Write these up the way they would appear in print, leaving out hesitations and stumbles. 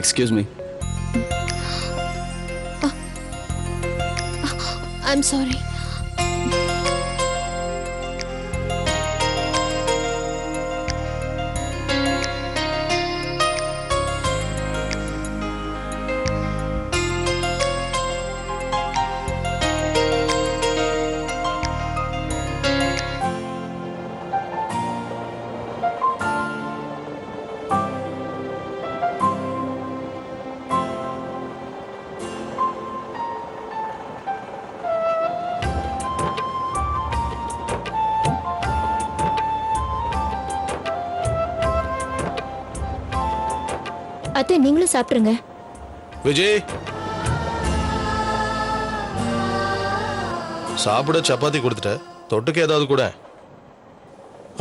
Excuse me. I'm sorry. அத்தை நீங்களும் சாப்பிடுங்க. விஜய், சாப்பிட சப்பாத்தி கொடுத்துட்ட, தொட்டுக்கு ஏதாவது கூட.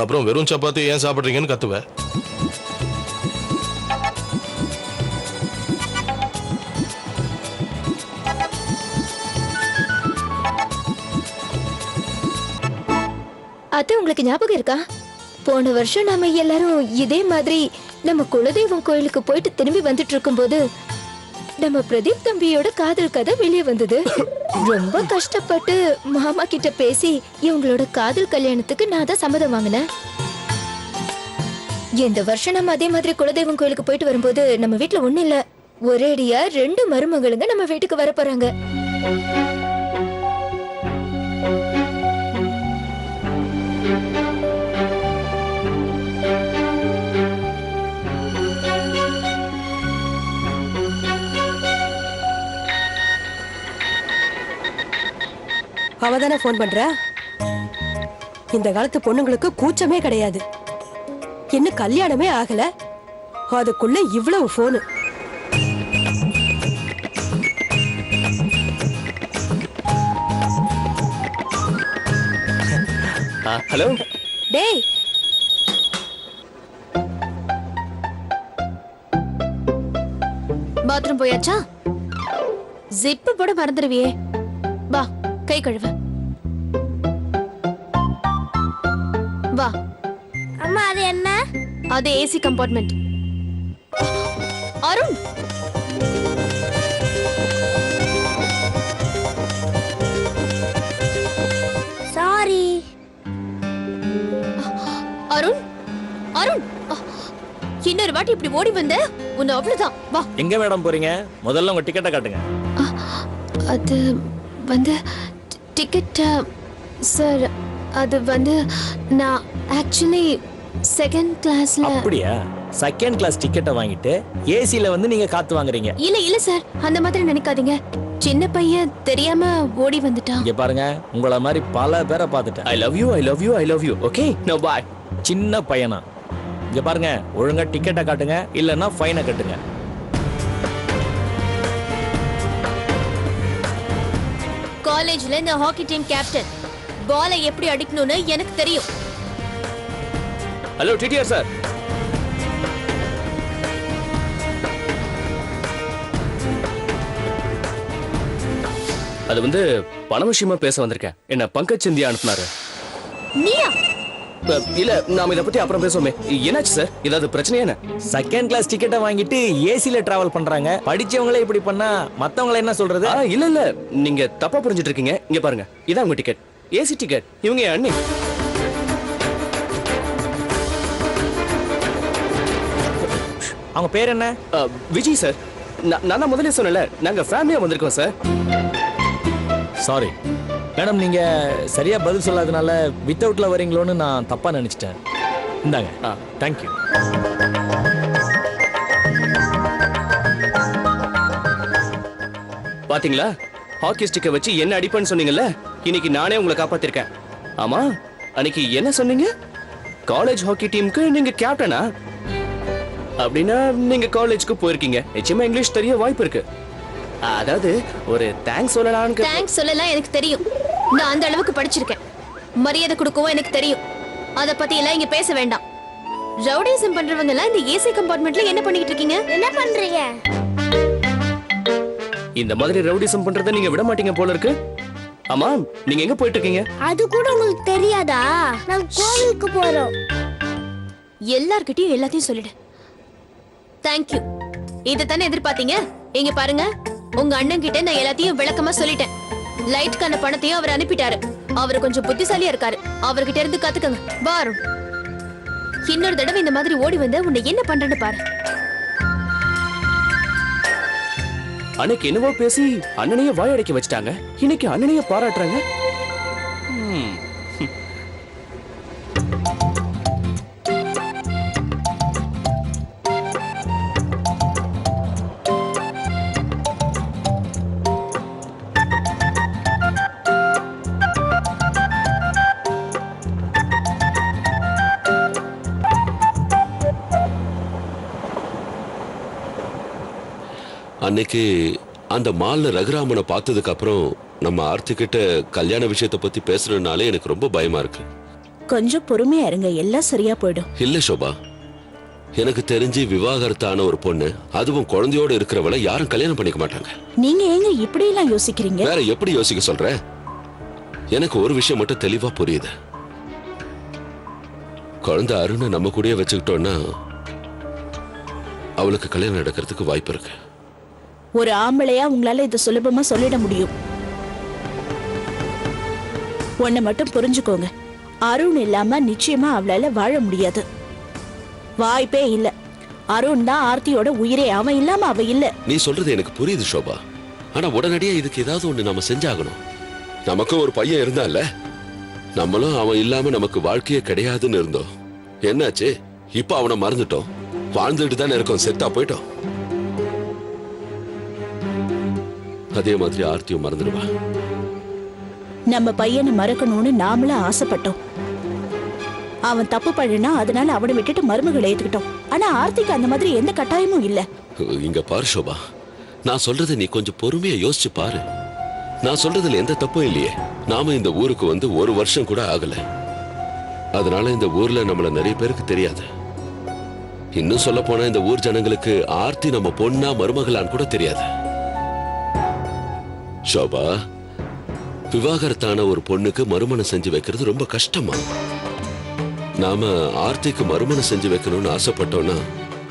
அப்புறம் வெறும் சப்பாத்தி ஏன் சாப்பிட்றீங்கன்னு கத்துவ. அத்தை உங்களுக்கு ஞாபகம் இருக்கா? போன வருஷம் நாம எல்லாரும் இதே மாதிரி நம்ம குலதெய்வம் கோயிலுக்கு போயிட்டு திரும்பி வந்துட்டு இருக்கும்போது நம்ம பிரதீப் தம்பியோட காதல் கதை வெளியே வந்தது. ரொம்ப கஷ்டப்பட்டு மாமா கிட்ட பேசி இவங்களோட காதல் கல்யாணத்துக்கு நான் தான் சம்மதம் வாங்கினேன். இந்த வருஷம் நம்ம அதே மாதிரி குலதெய்வம் கோயிலுக்கு போயிட்டு வரும்போது நம்ம வீட்டுல ஒண்ணு இல்ல, ஒரேடியா 2 மருமகளுங்க நம்ம வீட்டுக்கு வர போறாங்க. அவதானே போன் பண்ற? இந்த காலத்து பொண்ணுங்களுக்கு கூச்சமே கிடையாது. இன்னும் கல்யாணமே ஆகல, அதுக்குள்ள இவ்வளவு போனு. ஹலோ. டேய், பாத்ரூம் போயாச்சா? ஜிப்பு போட மறந்துடுவியே. வா கை கழுவ வா. அம்மா அது என்ன? அது AC compartment. Arun, sorry. Arun, Arun, இன்னொரு வாட்டி இப்படி ஓடி வந்த உன்னை அவ்வளவுதான். வா. எங்க மேடம் போறீங்க? முதல்ல உங்க டிக்கெட்டை காட்டுங்க. அது வந்து டிக்கெட் சார், அது வந்து நான் ஆக்சுவலி செகண்ட் கிளாஸ்ல. அப்படியா? செகண்ட் கிளாஸ் டிக்கெட்டை வாங்கிட்டு ஏசில வந்து நீங்க காத்து வாங்குறீங்க? இல்ல சார், அந்த மாதிரி நினைக்காதீங்க. சின்ன பையன் தெரியாம ஓடி வந்துட்டான். இங்க பாருங்க, உங்கள மாதிரி பல பேரை பார்த்துட்டேன். I love you, I love you, I love you. Okay, no bye. சின்ன பையனா? இங்க பாருங்க, ஒழுங்கா டிக்கெட்டை காட்டுங்க, இல்லன்னா ஃபைனை கட்டுங்க. காலேஜ்ல இந்த ஹாக்கி டீம் கேப்டன். பாலை எப்படி அடிக்கணும்னு எனக்கு தெரியும். Hello TTR sir. அது வந்து பண விஷயமா பேச வந்திருக்கேன். என்ன பங்கஜ் சந்தியா அனுப்புனாரு. நீயா? இல்ல, நாம இத பத்தி அப்புறம் பேசுவோமே. என்னாச்சு சார்? ஏதாவது பிரச்சனையா என்ன? செகண்ட் கிளாஸ் டிக்கெட்டை வாங்கிட்டு ஏசில டிராவல் பண்றாங்க. படிச்சவங்களே இப்படி பண்ணா மத்தவங்கள என்ன சொல்றது? இல்ல, நீங்க தப்பா புரிஞ்சிட்டு இருக்கீங்க. இங்க பாருங்க, இதான் உங்க டிக்கெட், ஏசி டிக்கெட். இவங்க என் அண்ணி. அவங்க பேர் என்ன? விஜய் சார். நான் தான் முதல்ல சொன்னல, நாங்க ஃபேமிலியா வந்திருக்கோம் சார். சாரி மேடம், நீங்க சரியா பதில் சொல்லாதனால வித்தவுட்ல வரீங்களோன்னு நான் தப்பா நினைச்சிட்டேன். இந்தாங்க. தேங்க்யூ. பாத்தீங்களா, ஹாக்கி ஸ்டிக்கை வச்சு என்ன அடிப்பேன்னு சொன்னீங்கல்ல, இன்னைக்கு நானே உங்களை காப்பாத்திருக்கேன். ஆமா, அன்னைக்கு என்ன சொன்னீங்க? காலேஜ் ஹாக்கி டீமுக்கு நீங்க கேப்டனா? அப்படின்னா நீங்க காலேஜ்க்கு போயிருக்கீங்க, நிச்சயமா இங்கிலீஷ் தெரிய வாய்ப்பு இருக்கு. அதாவது ஒரு தேங்க்ஸ் சொல்லலாம்னு. தேங்க்ஸ் சொல்லலாம் எனக்கு தெரியும். நான் அந்த அளவுக்கு படிச்சிருக்கேன். மரியாதை கொடுக்கவும் எனக்கு தெரியும். அத பத்தி எல்லாம் இங்க பேச வேண்டாம். ரவுடிசம் பண்றவங்க எல்லாம் இந்த ஏசி கம்பார்ட்மெண்ட்ல என்ன பண்ணிட்டு இருக்கீங்க? என்ன பண்றீங்க? இந்த மாதிரி ரவுடிசம் பண்றதை நீங்க விட மாட்டீங்க போல இருக்கு. ஆமா, நீங்க எங்க போயிட்டு இருக்கீங்க? அது கூட உங்களுக்கு தெரியாதா? நாங்க கோவிலுக்கு போறோம். எல்லார்கிட்டயும் எல்லாத்தையும் சொல்லிடு. தேங்க்யூ. இதைத்தானே எதிர்பார்த்தீங்க? இங்க பாருங்க, உங்க அண்ணன் கிட்ட நான் எல்லாத்தையும் விளக்கமா சொல்லிட்டேன். லைட்கான பணத்தையும் அவர் அனுப்பிட்டாரு. அவர் கொஞ்சம் புத்திசாலியா இருக்காரு. அவர்கிட்ட இருந்து கத்துக்கங்க. பாரும், இன்னொரு தடவை இந்த மாதிரி ஓடி வந்து உன்னை என்ன பண்றேன்னு பாரு. அன்னைக்கு என்னவோ பேசி அண்ணனையே வாயடைக்க வச்சுட்டாங்க. இன்னைக்கு அண்ணனையே பாராட்டுறாங்க. அன்னைக்கு அந்த மால்ல ரகுராமனை பார்த்ததுக்கு அப்புறம் நம்ம ஆர்த்தி கிட்ட கல்யாண விஷயத்தை பத்தி பேசுறதுனாலே எனக்கு ரொம்ப பயமா இருக்கு. கொஞ்சம் பொறுமையா இருங்க, எல்லாம் சரியா போயிடும். இல்ல சோபா, எனக்கு தெரிஞ்சு விவாகரத்தான ஒரு பொண்ணு, அதுவும் குழந்தையோட இருக்கிறவளை யாரும் கல்யாணம் பண்ணிக்க மாட்டாங்க. நீங்க ஏங்க இப்படி எல்லாம் யோசிக்கிறீங்க? வேற எப்படி யோசிக்க சொல்ற? எனக்கு ஒரு விஷயம் மட்டும் தெளிவா புரியுது. குழந்தை அருணை நம்ம கூடயே வச்சுக்கிட்டோம்னா அவளுக்கு கல்யாணம் நடக்கிறதுக்கு வாய்ப்பு இருக்கு. ஒரு ஆம்பளையா உங்களால இதை சுலபமா சொல்லிட முடியும். ஒன்ன மட்டும் புரிஞ்சுக்கோங்க, அருண் இல்லாம நிச்சயமா அவளால வாழ முடியாது. வாய்ப்பே இல்ல. அருண் தான் ஆர்த்தியோட உயிரே, அவன் இல்லாம அவ இல்ல. நீ சொல்றது எனக்கு புரியுது சோபா. ஆனா உடனடியா இதுக்கு ஏதாவது ஒண்ணு நம்ம செஞ்சாகணும். நமக்கும் ஒரு பையன் இருந்தான்ல, நம்மளும் அவன் இல்லாம நமக்கு வாழ்க்கையே கிடையாதுன்னு இருந்தோம். என்னாச்சு? இப்ப அவனை மறந்துட்டோம். வாழ்ந்துட்டு தானே இருக்கோம், செத்தா போயிட்டோம். அதே மாதிரி ஆர்த்தியும் மறந்துடுவா. நம்ம பையனை மறக்கணும்னு நாமளும் ஆசைப்பட்டோம். அவன் தப்பு பண்ணினா அதனால அவனை விட்டுட்டு மருமகளை ஏத்துக்கிட்டோம். ஆனா ஆர்த்திக்கு அந்த மாதிரி எந்த கட்டாயமும் இல்ல. இங்க பாரு சோபா, நான் சொல்றதை நீ கொஞ்சம் பொறுமையா யோசிச்சு பாரு. நான் சொல்றதுல எந்த தப்பும் இல்லையே. நாம இந்த ஊருக்கு வந்து 1 வருஷம் கூட ஆகல. அதனால இந்த ஊர்ல நம்மள நிறைய பேருக்கு தெரியாது. இன்னும் சொல்ல போனா இந்த ஊர் ஜனங்களுக்கு ஆர்த்தி நம்ம பொண்ணா மருமகளான்னு கூட தெரியாது. சோபா, விவாகரத்தான ஒரு பொண்ணுக்கு மறுமணம் செஞ்சு வைக்கிறது ரொம்ப கஷ்டமா. நாம ஆர்த்திக்கு மறுமணம் செஞ்சு வைக்கணும்னு ஆசைப்பட்டோம்னா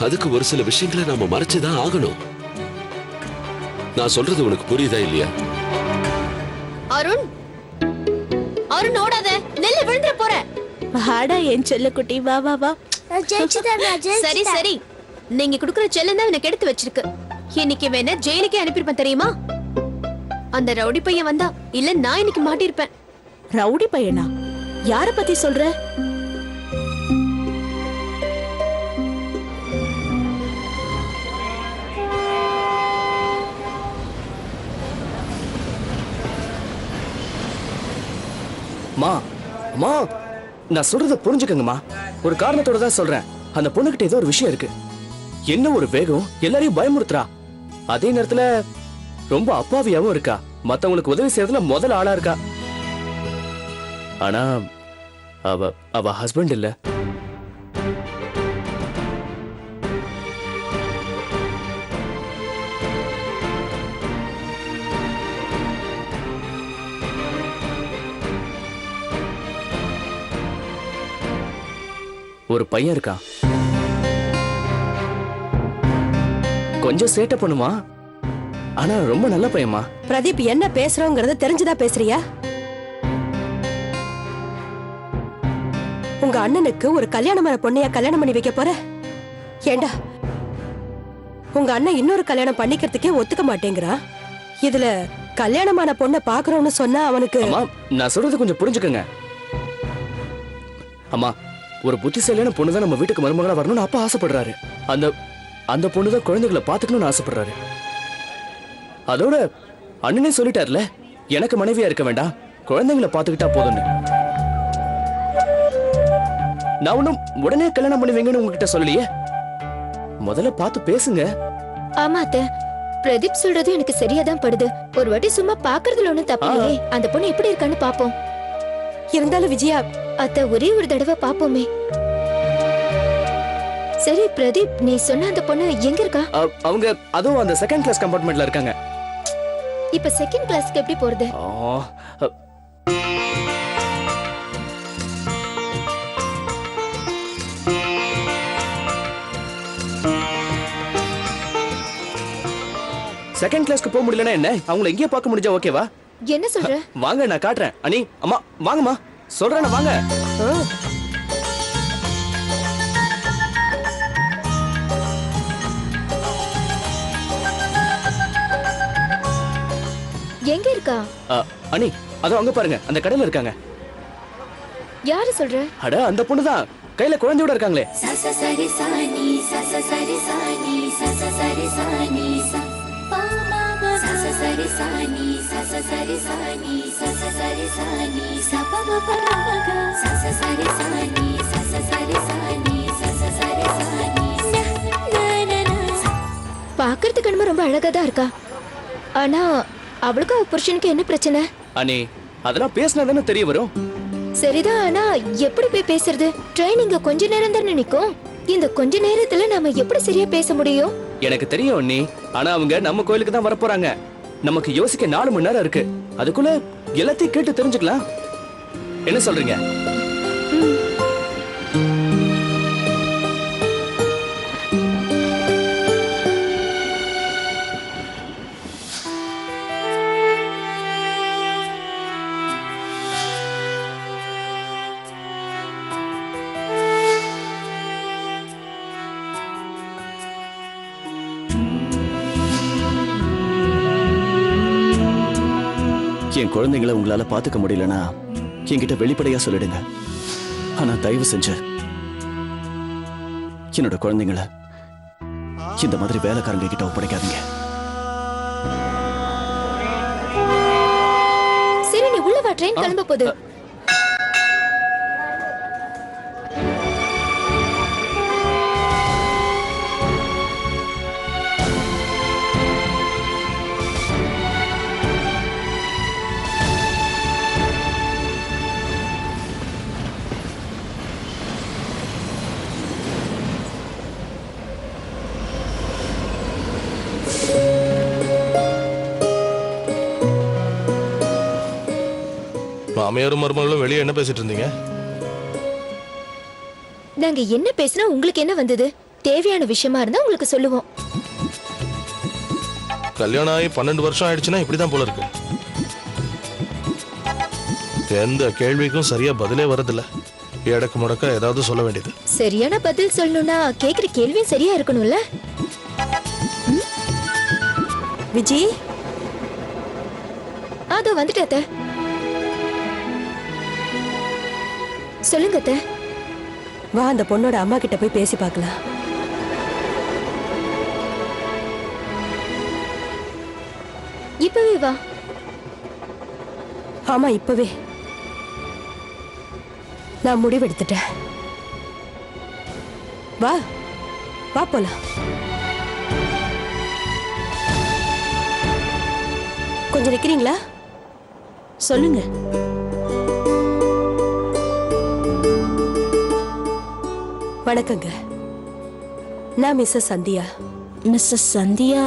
அதுக்கு ஒரு சில விஷயங்களை நாம மறைச்சுதான் ஆகணும். நான் சொல்றது உனக்கு புரியுதா இல்லையா? அருண், அருண் ஓடாத, நெல்ல விழுந்துற போற. ஆடா என் செல்லக்குட்டி, வா வா வா. நான் ஜெயிச்சுட்டேன், நான் சரி ஜெயிச்சுட்டேன். சரி, நீங்க குடுக்குற செல்லம் தான் எனக்கு எடுத்து வச்சிருக்கு. இன்னைக்கு வேணா ஜெயிலுக்கே அனுப்பியிருப்பேன் தெரியுமா? அந்த ரவுடி பையன் வந்தா இல்ல நான் இன்னைக்கு மாட்டிருப்பேன். ரவுடி பையனா? யார பத்தி சொல்ற? மா அம்மா, நான் சொல்றத புரிஞ்சுக்கங்கம்மா. ஒரு காரணத்தோட தான் சொல்றேன். அந்த பொண்ணுகிட்ட ஏதோ ஒரு விஷயம் இருக்கு. என்ன ஒரு வேகம், எல்லாரையும் பயமுறுத்துறா. அதே நேரத்துல ரொம்ப அப்பாவியாவும் இருக்கா. மத்தவங்களுக்கு உதவி செய்யறதுல முதல் ஆளா இருக்கா. ஆனா அவ ஹஸ்பண்ட் இல்ல. ஒரு பையன் இருக்கான். கொஞ்சம் சேட்டை பண்ணுமா, ஆனா ரொம்ப நல்ல பையன்மா. பிரதீப், என்ன பேசுறோங்கிறத தெரிஞ்சுதான் பேசுறியா? உங்க அண்ணனுக்கு ஒரு கல்யாணமான பொண்ணையா கல்யாணம் பண்ணி வைக்க போற? ஏண்டா, உங்க அண்ணன் இன்னொரு கல்யாணம் பண்ணிக்கிறதுக்கே ஒத்துக்க மாட்டேங்கிறான். இதுல கல்யாணமான பொண்ணை பாக்குறோம்னு சொன்னா அவனுக்கு... அம்மா, நான் சொல்றது கொஞ்சம் புரிஞ்சுக்கங்க. அம்மா, ஒரு புத்திசாலியான பொண்ணுதான் நம்ம வீட்டுக்கு மருமகளா வரணும்னு அப்பா ஆசைப்படுறாரு. அந்த பொண்ணுதான் குழந்தைகளை பாத்துக்கணும்னு ஆசைப்படுறாரு. அதோட அண்ணனே சொல்லிட்டார்ல, எனக்கு மனைவியா இருக்க வேண்டாம், குழந்தைங்களை பாத்துக்கிட்டா போதும்னு. நான் ஒன்னும் உடனே கல்யாணம் பண்ணுவீங்கன்னு உங்ககிட்ட சொல்லலையே. முதல்ல பார்த்து பேசுங்க. ஆமா அத்தை, பிரதீப் சொல்றது எனக்கு சரியாதான் படுது. ஒரு வாட்டி சும்மா பாக்குறதுல ஒண்ணும் தப்பு இல்லையே. அந்த பொண்ணு எப்படி இருக்கான்னு பாப்போம். இருந்தாலும் விஜயா, அத்தை ஒரே ஒரு தடவை பாப்போமே. சரி பிரதீப், நீ சொன்ன அந்த பொண்ணு எங்க இருக்கா? அவங்க அதுவும் அந்த செகண்ட் கிளாஸ் கம்பார்ட்மெண்ட்ல இருக்காங்க. இப்ப செகண்ட் கிளாஸ்க்கு எப்படி போறது? செகண்ட் கிளாஸ்க்கு போக முடியலன்னா என்ன அவங்கள எங்கேயே பார்க்க முடிஞ்சா ஓகேவா? என்ன சொல்ற? வாங்க நான் காட்டுறேன். அனி அம்மா வாங்கம்மா, சொல்றேன் வாங்க. எங்க இருக்கா? அனி அதோ அங்க பாருங்க, அந்த கடையில இருக்காங்க. யாரு சொல்ற? அட அந்த பொண்ணுதான், கையில குழந்தையோட இருக்காங்களே. பாக்குறதுக்கு என்னமோ ரொம்ப அழகா தான் இருக்கா. ஆனா அவளுக்கு அவ புருஷனுக்கு என்ன பிரச்சனை? அனி அதெல்லாம் பேசினா தானே தெரிய வரும். சரிதான், ஆனா எப்படி போய் பேசுறது? ட்ரைனிங்க கொஞ்ச நேரம் தானே நிக்கும். இந்த கொஞ்ச நேரத்துல நாம எப்படி சரியா பேச முடியும்? எனக்கு தெரியும் அண்ணி, ஆனா அவங்க நம்ம கோயிலுக்கு தான் வரப்போறாங்க. நமக்கு யோசிக்க 4 மணி நேரம் இருக்கு. அதுக்குள்ள எல்லாத்தையும் கேட்டு தெரிஞ்சுக்கலாம். என்ன சொல்றீங்க? என் குழந்தைங்களை உங்களால பாத்துக்க முடியலன்னா என்கிட்ட வெளிப்படையா சொல்லிடுங்க. ஆனா தயவு செஞ்சு என்னோட குழந்தைங்களை இந்த மாதிரி வேலைக்காரங்க கிட்ட ஒப்படைக்காதீங்க. சரி, நீ உள்ள வா, ட்ரெயின் கிளம்ப போகுது. மாமியாரும் மருமகளும் வெளியே என்ன பேசிட்டு இருந்தீங்க? நாங்க என்ன பேசினா உங்களுக்கு என்ன வந்தது? தேவையான விஷயமா இருந்தா உங்களுக்கு சொல்லுவோம். கல்யாணம் ஆகி 12 வருஷம் ஆயிடுச்சுன்னா இப்படிதான் போல இருக்கு. எந்த கேள்விக்கும் சரியா பதிலே வரதில்ல. எடக்கு முடக்க ஏதாவது சொல்ல வேண்டியது. சரியான பதில் சொல்லணும்னா கேக்குற கேள்வியும் சரியா இருக்கணும்ல. விஜி, அதோ வந்துட்டேன் அத்தை. சொல்லுங்க அத்தை. வா அந்த பொண்ணோட அம்மா கிட்ட போய் பேசி பார்க்கலாம். இப்பவே வா. ஆமா இப்பவே. நான் முடிவெடுத்துட்டேன். வா வா போலாம். கொஞ்சம் நிக்கிறீங்களா? சொல்லுங்க. வணக்கங்க, நான் மிஸ்ஸஸ் சந்தியா. மிஸ்ஸஸ் சந்தியா?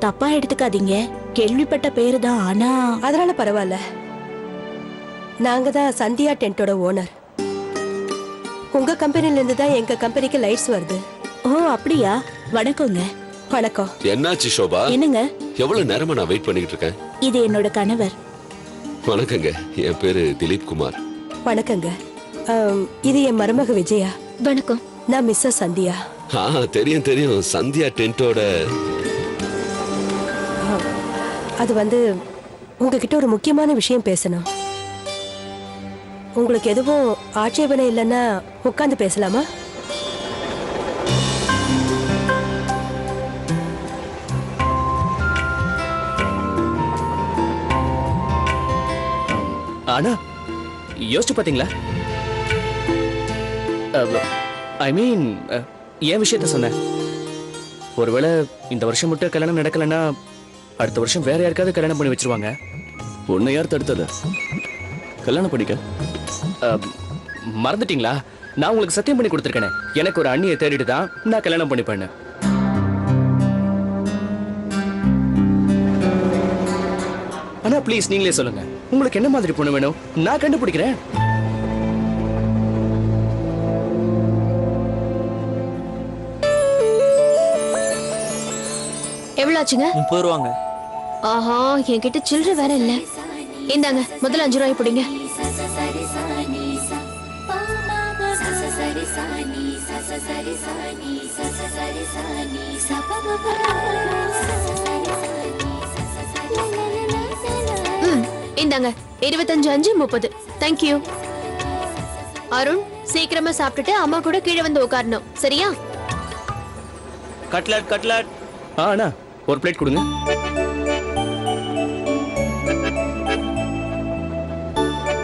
தப்பா எடுத்துக்காதீங்க, கேள்விப்பட்ட பேரு தான். ஆனா அதனால பரவாயில்ல. நாங்க தான் சந்தியா டென்ட்டோட ஓனர். உங்க கம்பெனில இருந்து தான் எங்க கம்பெனிக்கு லைட்ஸ் வருது. ஓ அப்படியா? வணக்கங்க. வணக்கம். என்னாச்சு ஷோபா? என்னங்க? எவ்வளவு நேரமா நான் வெயிட் பண்ணிட்டு இருக்கேன். இது என்னோட கணவர். வணக்கங்க, என் பேரு திலீப் குமார். வணக்கங்க. இது என் மருமக விஜயா. வணக்கம். நான் மிஸ்ஸஸ் சந்தியா. தெரியும் தெரியும், சந்தியா டென்ட்டோட. அது வந்து உங்ககிட்ட ஒரு முக்கியமான விஷயம் பேசணும். உங்களுக்கு எதுவும் ஆட்சேபனை இல்லைன்னா உட்காந்து பேசலாமா? ஆனா யோசிச்சு பாத்தீங்களா? ஐ மீன் என் விஷயத்த சொன்னேன். ஒருவேளை இந்த வருஷம் மட்டும் கல்யாணம் நடக்கலன்னா அடுத்த வருஷம் வேற யாருக்காவது கல்யாணம் பண்ணி வச்சிருவாங்க. உன்னை யார் தடுத்தது கல்யாணம் பண்ணிக்க? மறந்துட்டீங்களா? நான் உங்களுக்கு சத்தியம் பண்ணி கொடுத்துருக்கேன். எனக்கு ஒரு அண்ணியை தேடிட்டு தான் நான் கல்யாணம் பண்ணிப்பேன். ஆனா ப்ளீஸ் நீங்களே சொல்லுங்க, உங்களுக்கு என்ன மாதிரி பொண்ணு வேணும்? நான் கண்டுபிடிக்கிறேன். எவ்வளவு ஆச்சுங்க? 30 ரூபாங்க. ஆஹா, என்கிட்ட சில்லறை வேற இல்ல. இந்தாங்க, முதல்ல 5 ரூபாய் பிடிங்க. இந்தாங்க 25 5 30. தேங்க்யூ. அருண், சீக்கிரமா சாப்பிட்டுட்டு அம்மா கூட கீழே வந்து உட்காரணும், சரியா? Cutlet cutlet. அண்ணா ஒரு பிளேட் கொடுங்க.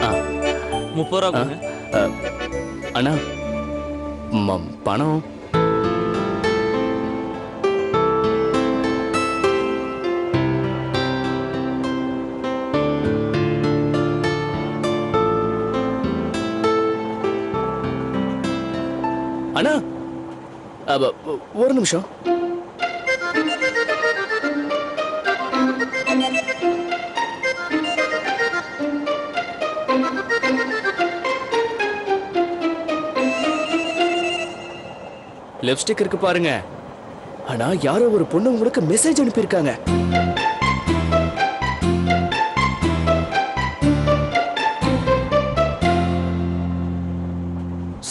ஆ 30 ரூபா கொடுங்க. அண்ணா பணம். அண்ணா ஒரு நிமிஷம். லிப்ஸ்டிக் இருக்கு பாருங்க. ஆனா யாரோ ஒரு பொண்ணு உங்களுக்கு மெசேஜ் அனுப்பியிருக்காங்க.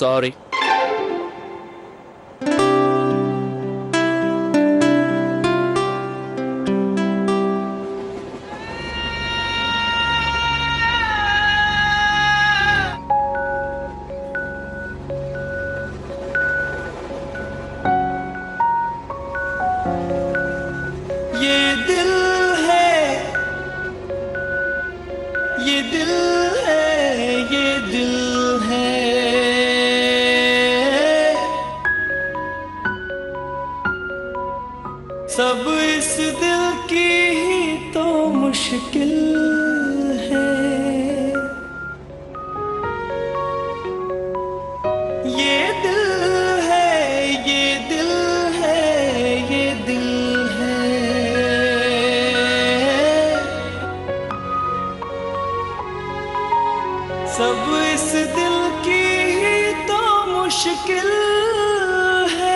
சாரி. सब इस दिल की ही तो मुश्किल है, ये दिल है, ये दिल है, ये दिल है, सब इस दिल की ही तो मुश्किल है.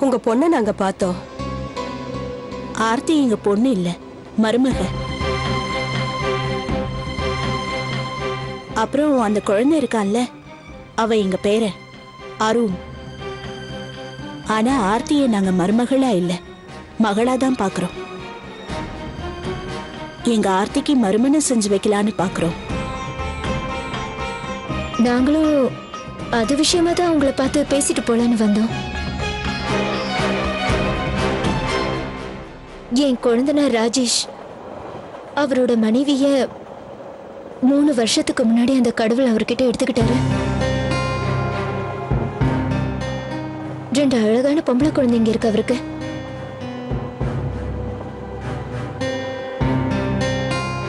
உங்க பொண்ணை நாங்க பார்த்தோம். ஆர்த்தி எங்க பொண்ணு இல்ல, மருமக. அப்புறம் அந்த குழந்தை இருக்கான்ல, அவ எங்க பேரன் அருண். ஆனா ஆர்த்தியை நாங்க மருமகளா இல்ல, மகளா தான் பாக்குறோம். எங்க ஆர்த்திக்கு மறுமணம் செஞ்சு வைக்கலான்னு பாக்குறோம். நாங்களும் அது விஷயமா தான் உங்களை பார்த்து பேசிட்டு போலான்னு வந்தோம். என் குழந்தைனார் ராஜேஷ் அவரோட மனைவிய 3 வருஷத்துக்கு முன்னாடி அந்த கடவுள் அவர்கிட்ட எடுத்துக்கிட்டாரு. 2 அழகான பொம்பளை குழந்தைங்க இருக்கு அவருக்கு.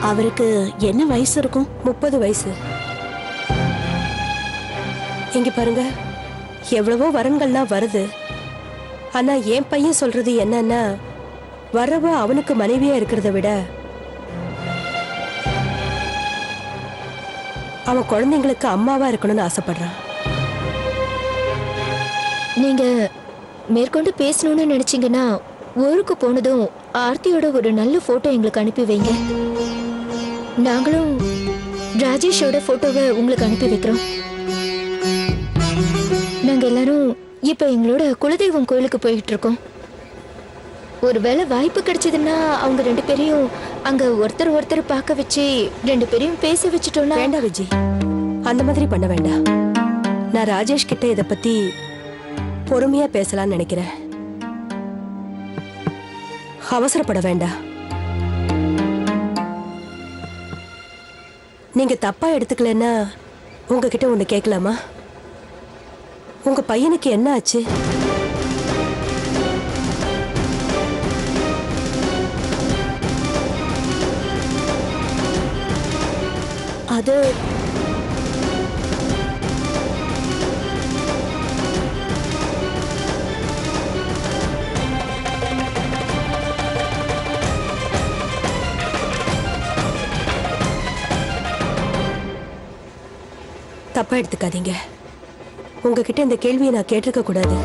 அவருக்கு என்ன வயசு இருக்கும்? 30 வயசு. இங்க பாருங்க, எவ்வளவோ வரன்கள்லாம் வருது. ஆனா என் பையன் சொல்றது என்னன்னா, வரவ அவனுக்கு மனைவியா இருக்கிறத விட அவன் குழந்தைங்களுக்கு அம்மாவா இருக்கணும்னு ஆசைப்படுறான். நீங்க மேற்கொண்டு பேசணும்னு நினைச்சீங்கன்னா ஊருக்கு போனதும் ஆர்த்தியோட ஒரு நல்ல போட்டோ எங்களுக்கு அனுப்பி வைங்க. நாங்களும் ராஜேஷோட போட்டோவை உங்களுக்கு அனுப்பி வைக்கிறோம். நாங்க எல்லாரும் இப்ப எங்களோட குலதெய்வம் கோயிலுக்கு போயிட்டு இருக்கோம். ஒருவேளை வாய்ப்பு கிடைச்சதுன்னா அவங்க 2 பேரையும் அங்க ஒருத்தர் பார்க்க வச்சு 2 பேரையும் பேச வச்சுட்டோம்னா. வேண்டாம் விஜி, அந்த மாதிரி பண்ண வேண்டாம். நான் ராஜேஷ் கிட்ட இத பத்தி பொறுமையா பேசலாம்னு நினைக்கிறேன். அவசரப்பட வேண்டாம். நீங்க தப்பா எடுத்துக்கலன்னா உங்ககிட்ட ஒண்ணு கேட்கலாமா? உங்க பையனுக்கு என்ன ஆச்சு? அது தப்பா எடுத்துக்காதீங்க. உங்ககிட்ட இந்த கேள்வியை நான் கேட்டிருக்க கூடாது.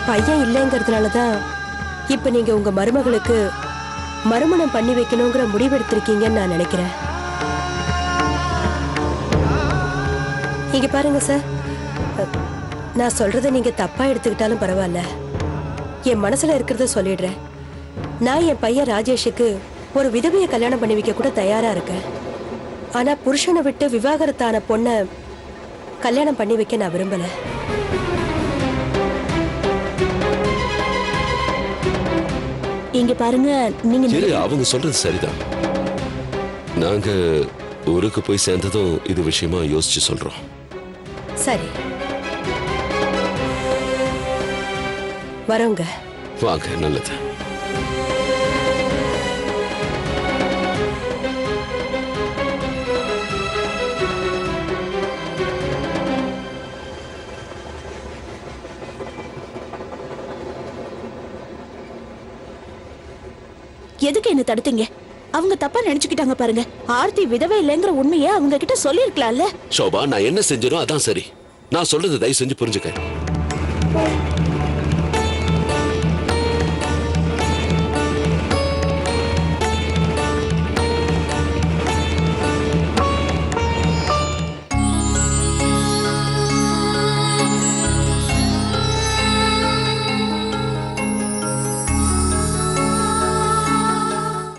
பையன் இல்லைங்கிறதுனாலதான் இப்ப நீங்க உங்க மருமகளுக்கு மறுமணம் பண்ணி வைக்கணுங்கிற முடிவெடுத்திருக்கீங்கன்னு நான் நினைக்கிறேன். இங்க பாருங்க சார், நான் சொல்றதை நீங்க தப்பா எடுத்துக்கிட்டாலும் பரவாயில்ல. என் மனசுல இருக்கிறத சொல்லிடுறேன். நான் என் பையன் ராஜேஷுக்கு ஒரு விதவையை கல்யாணம் பண்ணி வைக்க கூட தயாரா இருக்கேன். ஆனா புருஷனை விட்டு விவாகரத்தான பொண்ணை கல்யாணம் பண்ணி வைக்க நான் விரும்பல. இங்க பாருங்க, நீங்க சரி, அவங்க சொல்றது சரிதான். நாங்க ஊருக்கு போய் சேர்ந்ததும் இது விஷயமா யோசிச்சு சொல்றோம். சரி, வரோங்க. வாங்க, நல்லது. எதுக்கு என்ன தடுத்தீங்க? அவங்க தப்பா நினைச்சுக்கிட்டாங்க பாருங்க. ஆர்த்தி விதவை இல்லைங்கிற உண்மையை அவங்க கிட்ட சொல்லிருக்கலாம்ல. ஷோபா, நான் என்ன செஞ்சனோ அதான் சரி. நான் சொல்றது தயவு செஞ்சு புரிஞ்சுக்க.